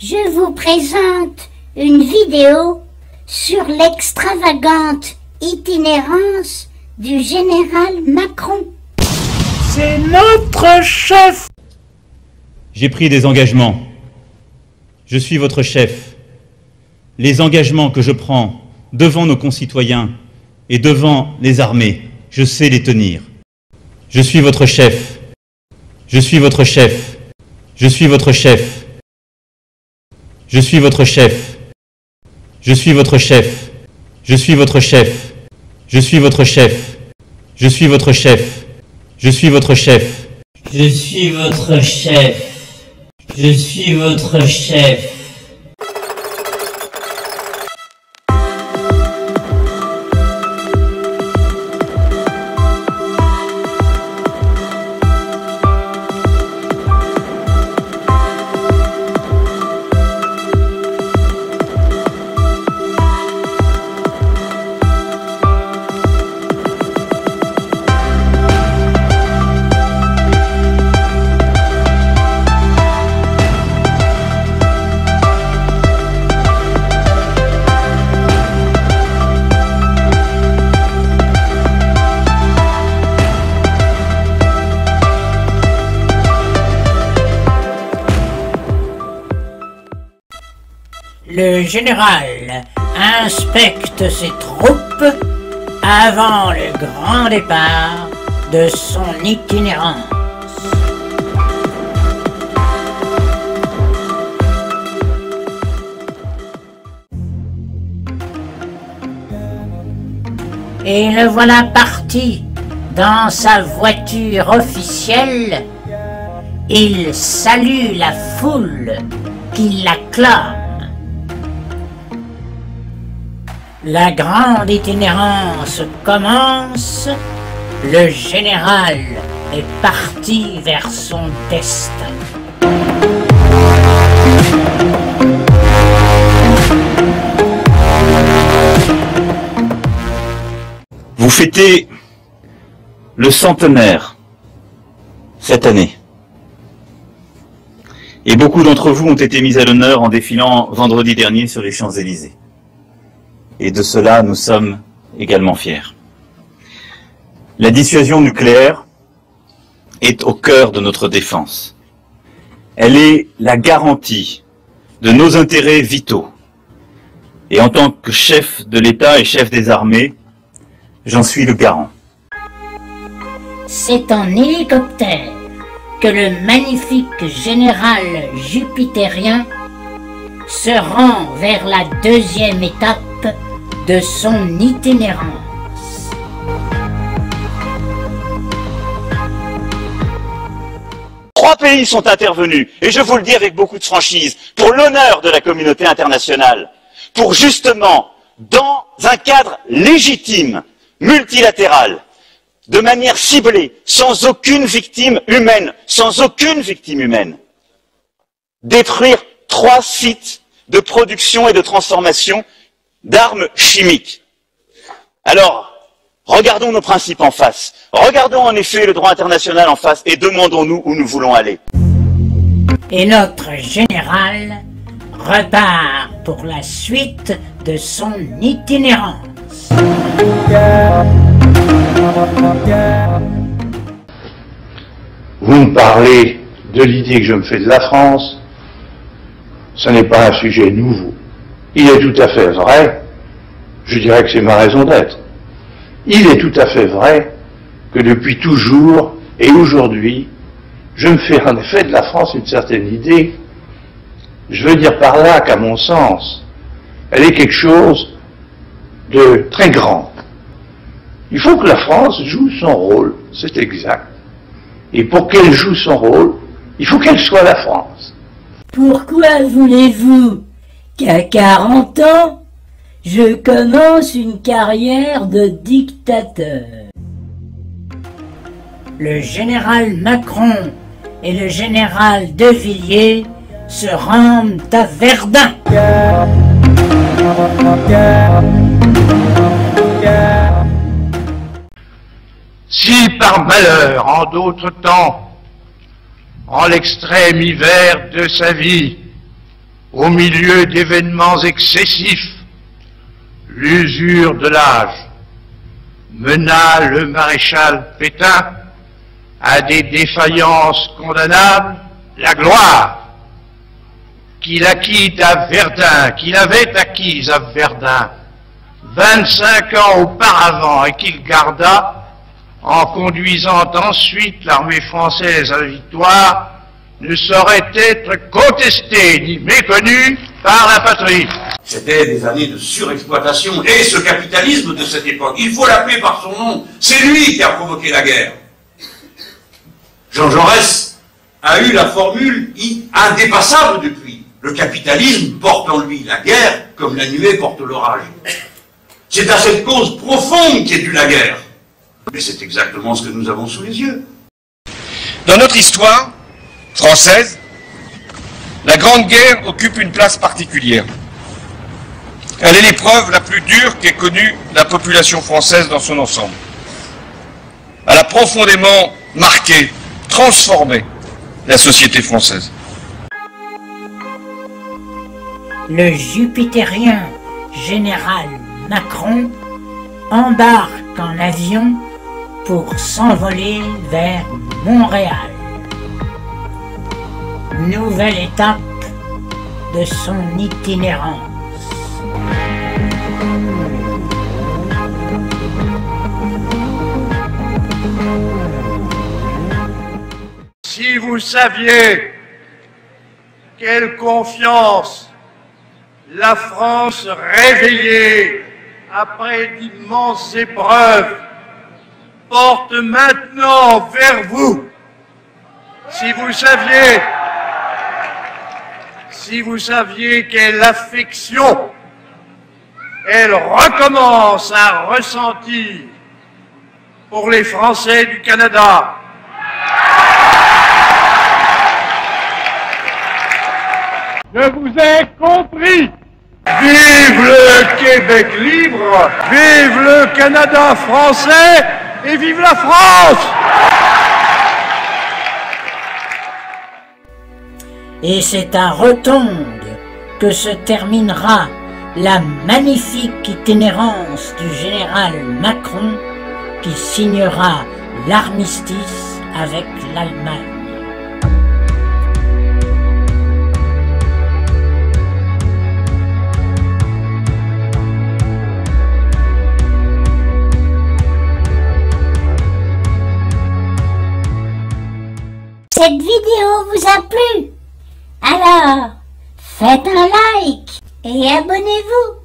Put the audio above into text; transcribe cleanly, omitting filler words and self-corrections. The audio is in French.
Je vous présente une vidéo sur l'extravagante itinérance du général Macron. C'est notre chef! J'ai pris des engagements. Je suis votre chef. Les engagements que je prends devant nos concitoyens et devant les armées, je sais les tenir. Je suis votre chef. Je suis votre chef. Je suis votre chef. Je suis votre chef. Je suis votre chef. Je suis votre chef. Je suis votre chef. Je suis votre chef. Je suis votre chef. Je suis votre chef. Je suis votre chef. Le général inspecte ses troupes avant le grand départ de son itinérance. Et le voilà parti dans sa voiture officielle. Il salue la foule qui l'acclame. La grande itinérance commence, le général est parti vers son destin. Vous fêtez le centenaire cette année. Et beaucoup d'entre vous ont été mis à l'honneur en défilant vendredi dernier sur les Champs-Élysées. Et de cela, nous sommes également fiers. La dissuasion nucléaire est au cœur de notre défense. Elle est la garantie de nos intérêts vitaux. Et en tant que chef de l'État et chef des armées, j'en suis le garant. C'est en hélicoptère que le magnifique général jupitérien se rend vers la deuxième étape de son itinérance. Trois pays sont intervenus, et je vous le dis avec beaucoup de franchise, pour l'honneur de la communauté internationale, pour justement, dans un cadre légitime, multilatéral, de manière ciblée, sans aucune victime humaine, détruire 3 sites de production et de transformation d'armes chimiques. Alors, regardons nos principes en face. Regardons en effet le droit international en face et demandons-nous où nous voulons aller. Et notre général repart pour la suite de son itinérance. Vous me parlez de l'idée que je me fais de la France. Ce n'est pas un sujet nouveau. Il est tout à fait vrai, je dirais que c'est ma raison d'être. Il est tout à fait vrai que depuis toujours et aujourd'hui, je me fais en effet de la France une certaine idée. Je veux dire par là qu'à mon sens, elle est quelque chose de très grand. Il faut que la France joue son rôle, c'est exact. Et pour qu'elle joue son rôle, il faut qu'elle soit la France. Pourquoi voulez-vous qu'à 40 ans, je commence une carrière de dictateur? Le général Macron et le général De Villiers se rendent à Verdun. Si par malheur, en d'autres temps, en l'extrême hiver de sa vie, au milieu d'événements excessifs, l'usure de l'âge mena le maréchal Pétain à des défaillances condamnables, la gloire qu'il acquit à Verdun, qu'il avait acquise à Verdun 25 ans auparavant et qu'il garda en conduisant ensuite l'armée française à la victoire, ne saurait être contesté ni méconnu par la patrie. C'était des années de surexploitation. Et ce capitalisme de cette époque, il faut l'appeler par son nom, c'est lui qui a provoqué la guerre. Jean Jaurès a eu la formule indépassable depuis. Le capitalisme porte en lui la guerre comme la nuée porte l'orage. C'est à cette cause profonde qu'est due la guerre. Mais c'est exactement ce que nous avons sous les yeux. Dans notre histoire française, la Grande Guerre occupe une place particulière. Elle est l'épreuve la plus dure qu'ait connue la population française dans son ensemble. Elle a profondément marqué, transformé la société française. Le jupitérien général Macron embarque en avion pour s'envoler vers Montréal. Nouvelle étape de son itinérance. Si vous saviez quelle confiance la France réveillée après d'immenses épreuves porte maintenant vers vous, si vous saviez quelle affection elle recommence à ressentir pour les Français du Canada. Je vous ai compris. Vive le Québec libre, vive le Canada français et vive la France! Et c'est à Rotonde que se terminera la magnifique itinérance du général Macron qui signera l'armistice avec l'Allemagne. Cette vidéo vous a plu? Alors, faites un like et abonnez-vous.